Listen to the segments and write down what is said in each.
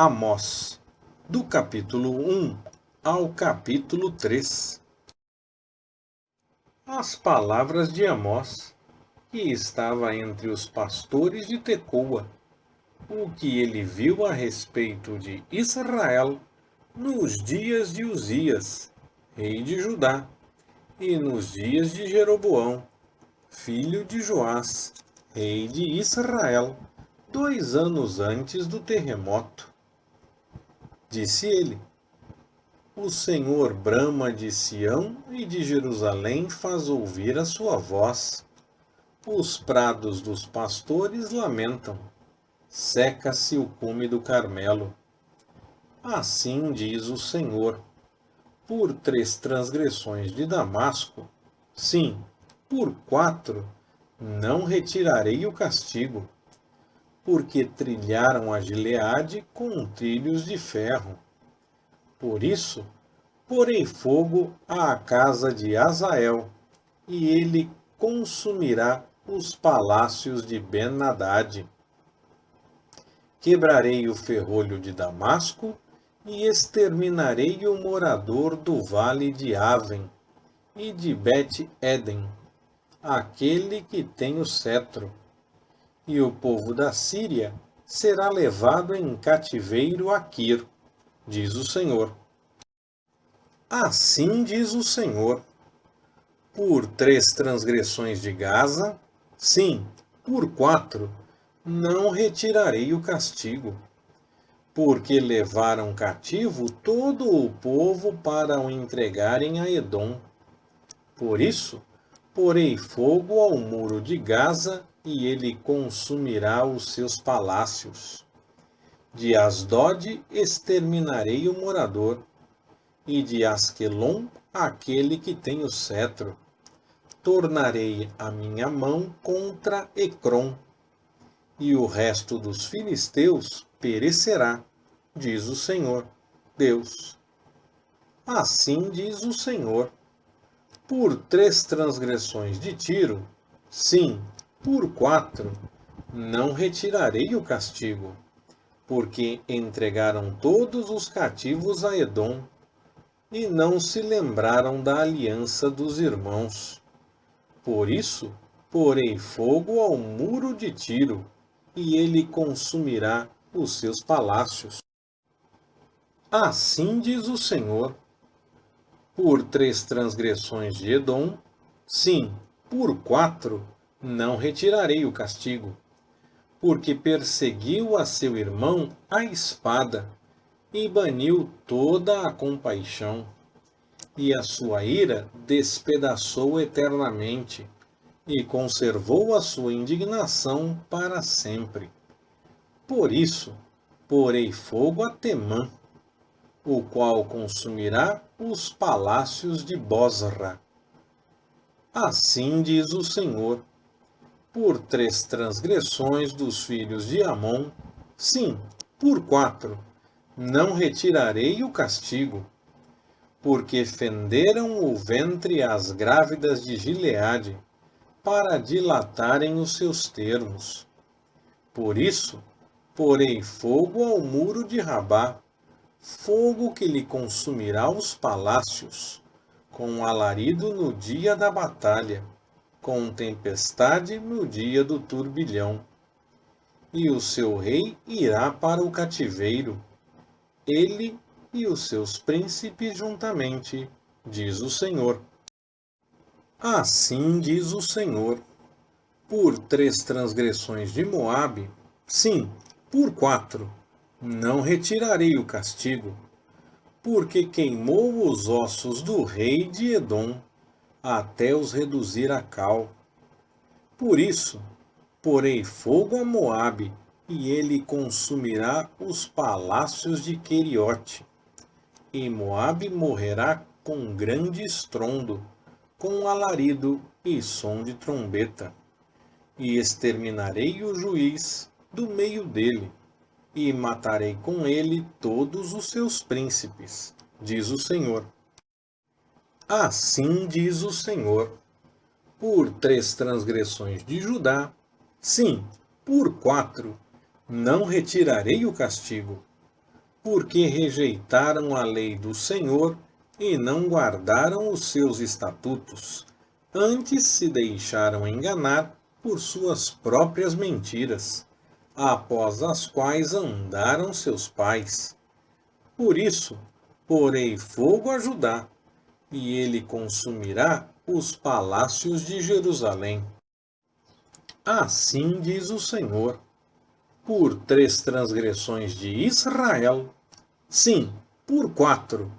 Amós, do capítulo 1 ao capítulo 3. As palavras de Amós, que estava entre os pastores de Tecoa, o que ele viu a respeito de Israel nos dias de Uzias, rei de Judá, e nos dias de Jeroboão, filho de Joás, rei de Israel, 2 anos antes do terremoto. Disse ele: O Senhor brama de Sião e de Jerusalém faz ouvir a sua voz. Os prados dos pastores lamentam, seca-se o cume do Carmelo. Assim diz o Senhor: por 3 transgressões de Damasco, sim, por 4, não retirarei o castigo, porque trilharam a Gileade com trilhos de ferro. Por isso, porei fogo à casa de Azael, e ele consumirá os palácios de Ben-Hadad. Quebrarei o ferrolho de Damasco e exterminarei o morador do vale de Aven e de Bet-Eden, aquele que tem o cetro. E o povo da Síria será levado em cativeiro a Quir, diz o Senhor. Assim diz o Senhor: por 3 transgressões de Gaza, sim, por 4, não retirarei o castigo, porque levaram cativo todo o povo para o entregarem a Edom. Por isso, porei fogo ao muro de Gaza, e ele consumirá os seus palácios. De Asdod exterminarei o morador, e de Asquelon aquele que tem o cetro. Tornarei a minha mão contra Ecrom, e o resto dos filisteus perecerá, diz o Senhor, Deus. Assim diz o Senhor: por 3 transgressões de Tiro, sim, por 4, não retirarei o castigo, porque entregaram todos os cativos a Edom, e não se lembraram da aliança dos irmãos. Por isso, porei fogo ao muro de Tiro, e ele consumirá os seus palácios. Assim diz o Senhor: por 3 transgressões de Edom, sim, por 4, não retirarei o castigo, porque perseguiu a seu irmão a espada, e baniu toda a compaixão, e a sua ira despedaçou eternamente, e conservou a sua indignação para sempre. Por isso, porei fogo a Temã, o qual consumirá os palácios de Bosra. Assim diz o Senhor: por 3 transgressões dos filhos de Amon, sim, por 4, não retirarei o castigo, porque fenderam o ventre às grávidas de Gileade, para dilatarem os seus termos. Por isso, porei fogo ao muro de Rabá, fogo que lhe consumirá os palácios, com alarido no dia da batalha, com tempestade no dia do turbilhão. E o seu rei irá para o cativeiro, ele e os seus príncipes juntamente, diz o Senhor. Assim diz o Senhor: por 3 transgressões de Moabe, sim, por 4, não retirarei o castigo, porque queimou os ossos do rei de Edom, até os reduzir a cal. Por isso, porei fogo a Moabe, e ele consumirá os palácios de Queriote. E Moabe morrerá com grande estrondo, com alarido e som de trombeta. E exterminarei o juiz do meio dele, e matarei com ele todos os seus príncipes, diz o Senhor. Assim diz o Senhor: por 3 transgressões de Judá, sim, por 4, não retirarei o castigo, porque rejeitaram a lei do Senhor e não guardaram os seus estatutos. Antes se deixaram enganar por suas próprias mentiras, após as quais andaram seus pais. Por isso, porei fogo a Judá, e ele consumirá os palácios de Jerusalém. Assim diz o Senhor: por 3 transgressões de Israel, sim, por 4,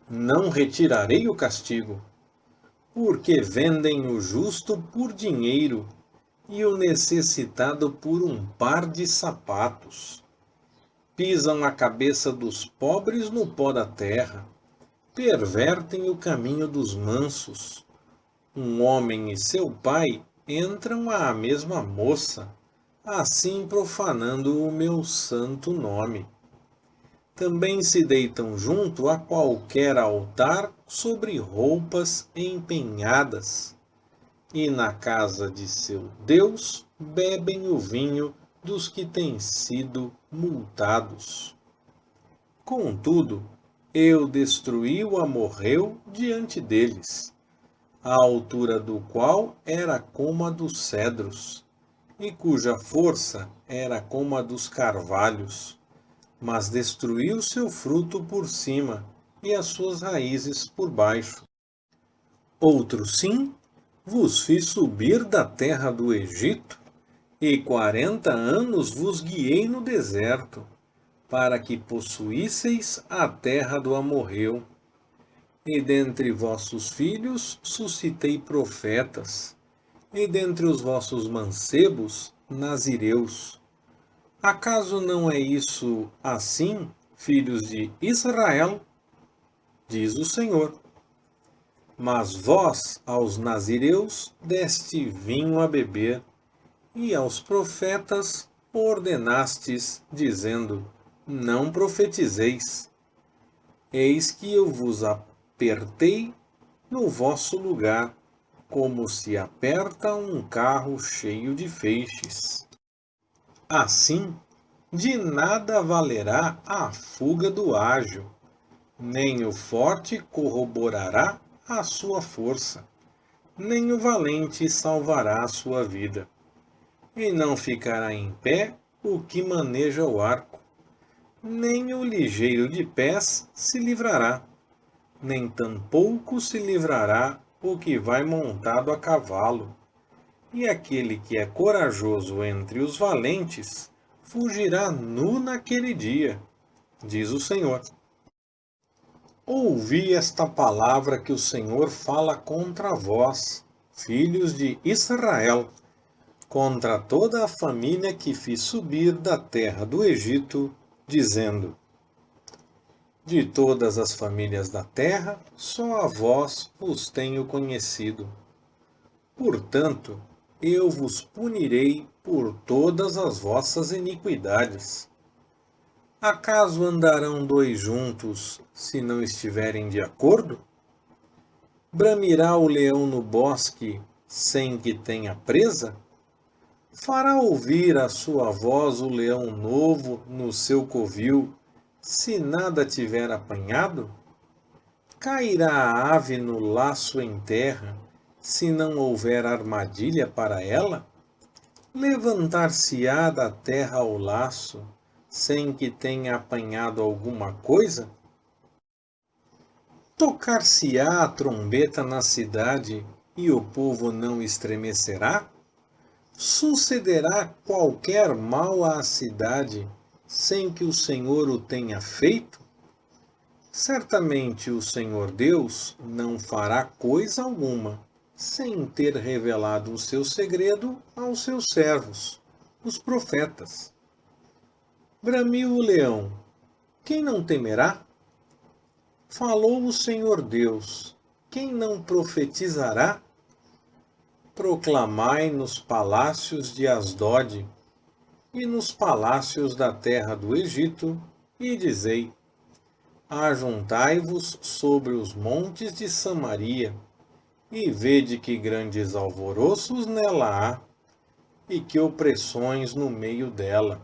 não retirarei o castigo, porque vendem o justo por dinheiro e o necessitado por um par de sapatos. Pisam a cabeça dos pobres no pó da terra, pervertem o caminho dos mansos. Um homem e seu pai entram à mesma moça, assim profanando o meu santo nome. Também se deitam junto a qualquer altar sobre roupas empenhadas, e na casa de seu Deus bebem o vinho dos que têm sido multados. Contudo, eu destruí o amorreu diante deles, a altura do qual era como a dos cedros, e cuja força era como a dos carvalhos, mas destruiu seu fruto por cima e as suas raízes por baixo. Outro sim, vos fiz subir da terra do Egito, e 40 anos vos guiei no deserto, para que possuísseis a terra do amorreu. E dentre vossos filhos suscitei profetas, e dentre os vossos mancebos, nazireus. Acaso não é isso assim, filhos de Israel? Diz o Senhor. Mas vós, aos nazireus, deste vinho a beber, e aos profetas ordenastes, dizendo: não profetizeis. Eis que eu vos apertei no vosso lugar, como se aperta um carro cheio de feixes. Assim, de nada valerá a fuga do ágil, nem o forte corroborará a sua força, nem o valente salvará a sua vida. E não ficará em pé o que maneja o arco, nem o ligeiro de pés se livrará, nem tampouco se livrará o que vai montado a cavalo. E aquele que é corajoso entre os valentes fugirá nu naquele dia, diz o Senhor. Ouvi esta palavra que o Senhor fala contra vós, filhos de Israel, contra toda a família que fiz subir da terra do Egito, dizendo: de todas as famílias da terra, só a vós vos tenho conhecido. Portanto, eu vos punirei por todas as vossas iniquidades. Acaso andarão 2 juntos, se não estiverem de acordo? Bramirá o leão no bosque, sem que tenha presa? Fará ouvir a sua voz o leão novo no seu covil, se nada tiver apanhado? Cairá a ave no laço em terra, se não houver armadilha para ela? Levantar-se-á da terra o laço, sem que tenha apanhado alguma coisa? Tocar-se-á a trombeta na cidade, e o povo não estremecerá? Sucederá qualquer mal à cidade, sem que o Senhor o tenha feito? Certamente o Senhor Deus não fará coisa alguma, sem ter revelado o seu segredo aos seus servos, os profetas. Bramiu o leão, quem não temerá? Falou o Senhor Deus, quem não profetizará? Proclamai nos palácios de Asdode e nos palácios da terra do Egito, e dizei: ajuntai-vos sobre os montes de Samaria, e vede que grandes alvoroços nela há, e que opressões no meio dela.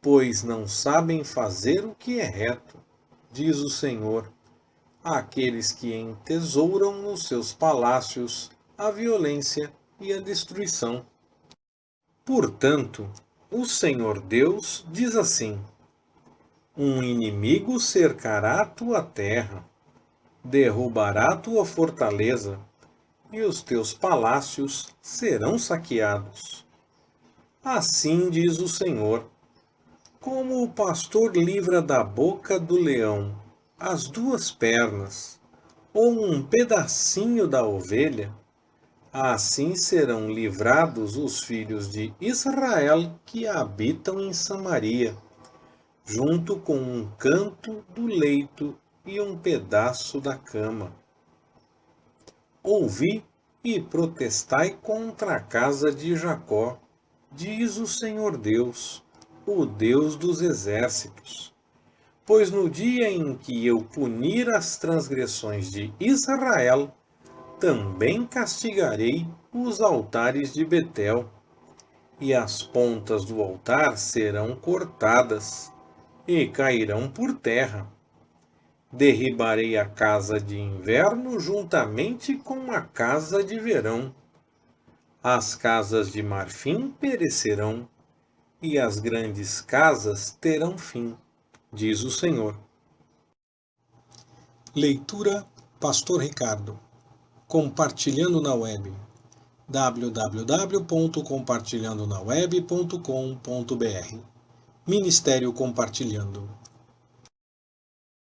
pois não sabem fazer o que é reto, diz o Senhor, àqueles que entesouram nos seus palácios a violência e a destruição. Portanto, o Senhor Deus diz assim: um inimigo cercará a tua terra, derrubará a tua fortaleza, e os teus palácios serão saqueados. Assim diz o Senhor: como o pastor livra da boca do leão as duas pernas, ou um pedacinho da ovelha, assim serão livrados os filhos de Israel que habitam em Samaria, junto com um canto do leito e um pedaço da cama. Ouvi e protestai contra a casa de Jacó, diz o Senhor Deus, o Deus dos exércitos. Pois no dia em que eu punir as transgressões de Israel, também castigarei os altares de Betel, e as pontas do altar serão cortadas, e cairão por terra. Derribarei a casa de inverno juntamente com a casa de verão. As casas de marfim perecerão, e as grandes casas terão fim, diz o Senhor. Leitura Pastor Ricardo. Compartilhando na web. www.compartilhandonaweb.com.br Ministério Compartilhando.